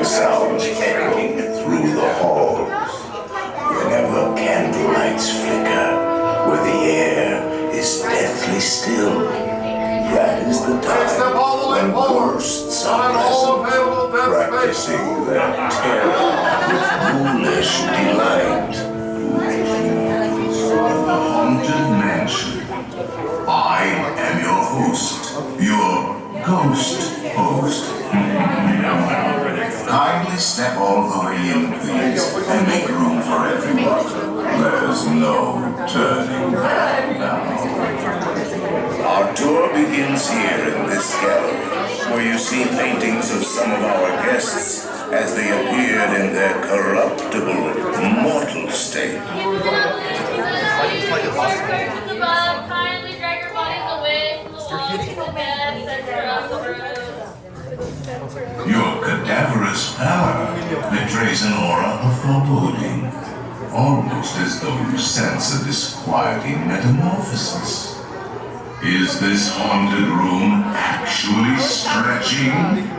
sounds echoing through the halls. Whenever candle lights flicker, where the air is deathly still, that is the time when ghosts are present, practicing their terror with ghoulish delight. The Haunted Mansion. I am your host, your ghost host. Kindly step all the way in, please, and make room for everyone. There's no turning back now. Our tour begins here in this gallery, where you see paintings of some of our guests as they appeared in their corruptible, mortal state. Kindly drag your bodies away from the walls of the bed, center of the room. Your cadaverous pallor betrays an aura of foreboding, almost as though you sense a disquieting metamorphosis. Is this haunted room actually stretching?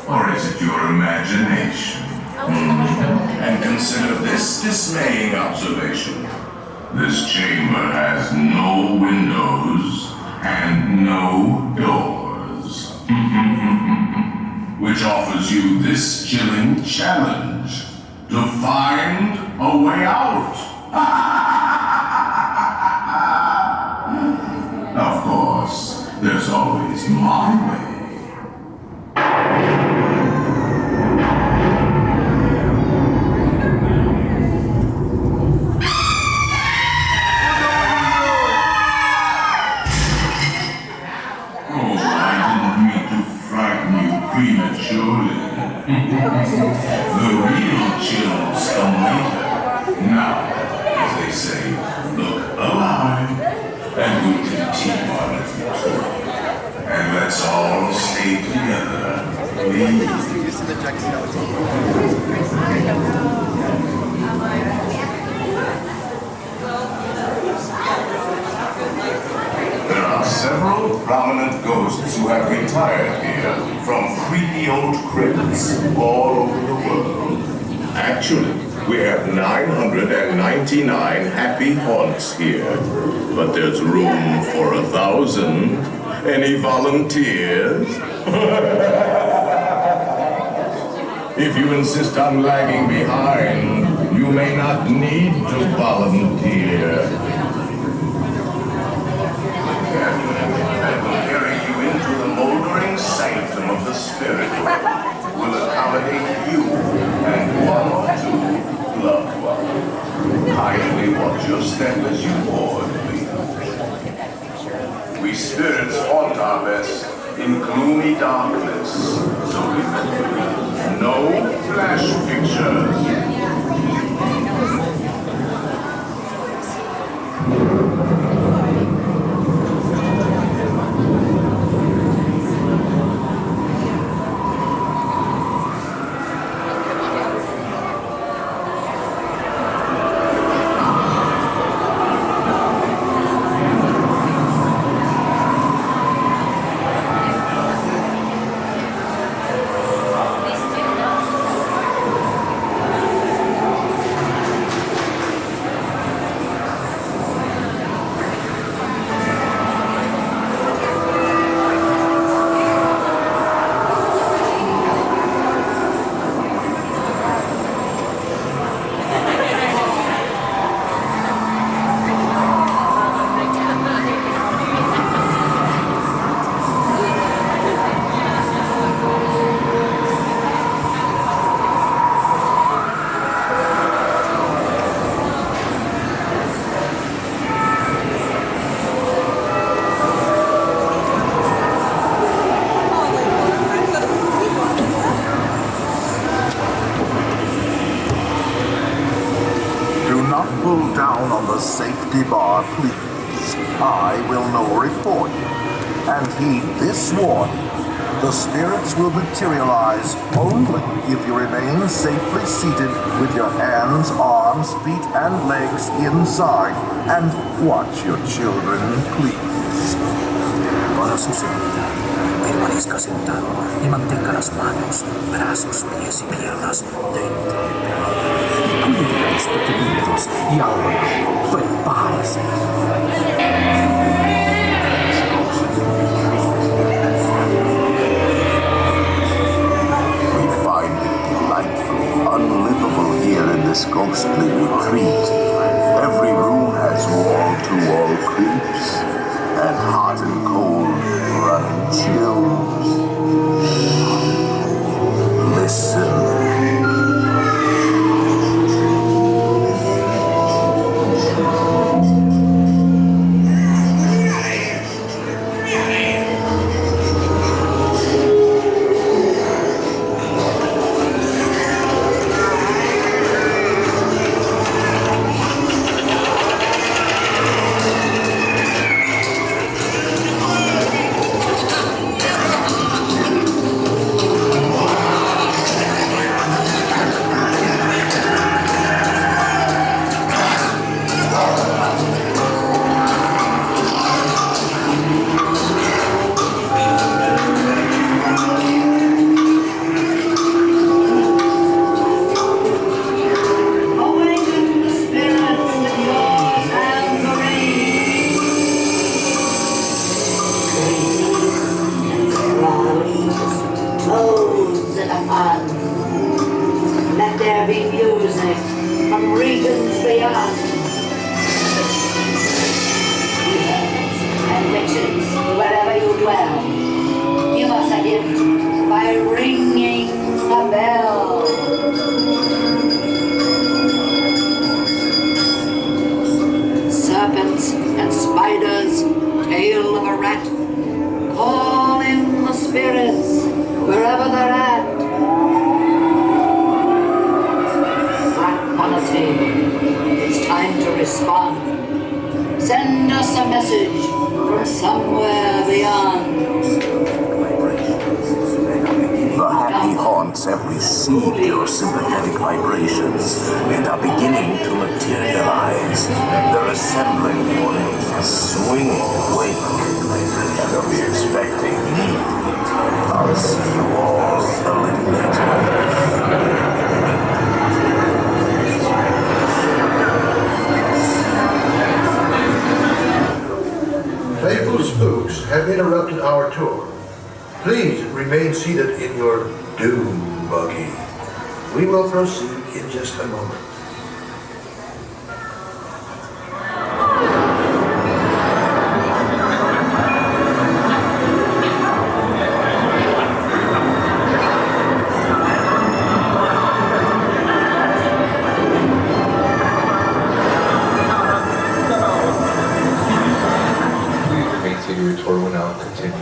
Or is it your imagination? And consider this dismaying observation. This chamber has no windows and no doors. Which offers you this chilling challenge to find a way out. Of course, there's always my way. Prematurely. The real chills come later. Now, as they say, look alive, and we'll continue on with the tour. And let's all stay together, please. There are several prominent ghosts who have retired here from creepy old crypts all over the world. Actually, we have 999 happy haunts here, but there's room for 1,000. Any volunteers? If you insist on lagging behind, you may not need to volunteer. Sanctum of the spirit will accommodate you and one or two loved ones. Kindly watch your step as you board, please. We spirits haunt our best in gloomy darkness, so remember, no flash pictures. Safety bar, please. I will lower it for you. And heed this warning. The spirits will materialize only if you remain safely seated with your hands, arms, feet, and legs inside. And watch your children, please. estés sentado y mantenga las manos, brazos, pies y piernas dentro del peluche. Y cuide a los pequeñitos. Y ahora, prepárese. We find it delightfully unlivable here in this ghostly retreat. Every room has wall-to-wall creeps, and hot and cold running chills. Listen. Let there be music from regions beyond. And witches, wherever you dwell, give us a gift by ringing a bell. Serpents and spiders, tail of a rat, call in the spirits wherever they're at. It's time to respond. Send us a message from somewhere beyond. The happy haunts have received your sympathetic vibrations and are beginning to materialize. They're assembling for a swinging wake, and they'll be expecting me. I'll see you all a little later. Playful spooks have interrupted our tour. Please remain seated in your doom buggy. We will proceed in just a moment. Your tour will now continue.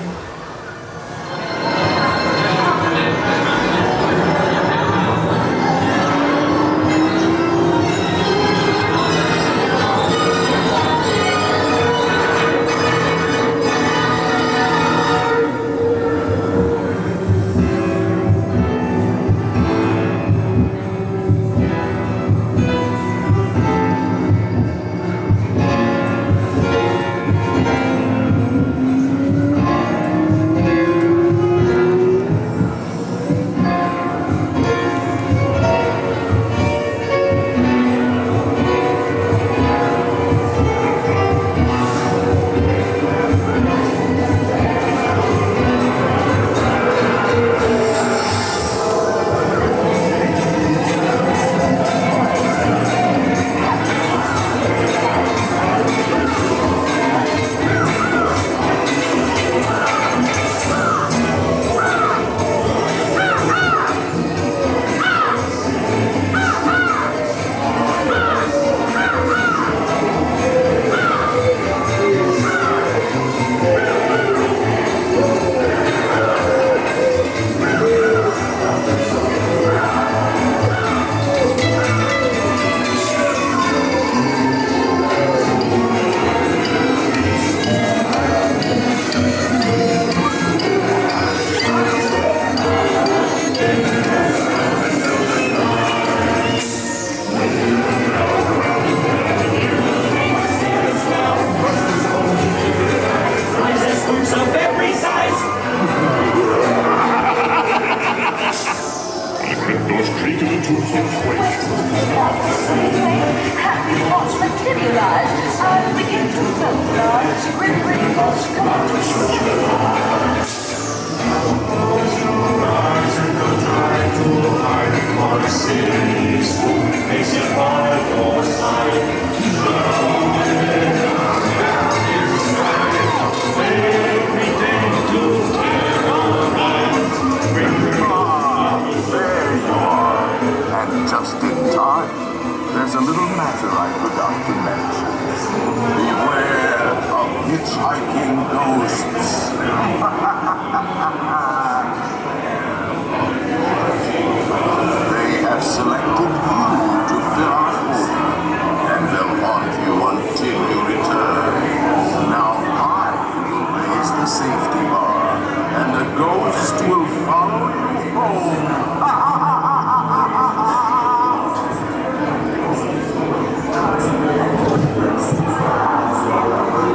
Have you watched materialize and begin to melt large, glittering balls come out to There you are. And just in time. There's a little matter I forgot to mention. Beware of hitchhiking ghosts. They have selected you to fill our order, and they'll haunt you until you return. Now I will raise the safety bar, and the ghost will follow you home.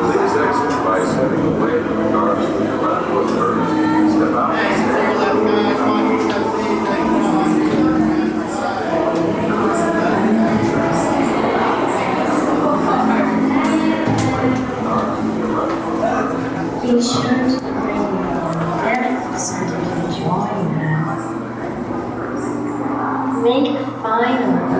Please exit by stepping away from the cars with your left foot first. Step out. Be sure to bring your death certificate join us. Make final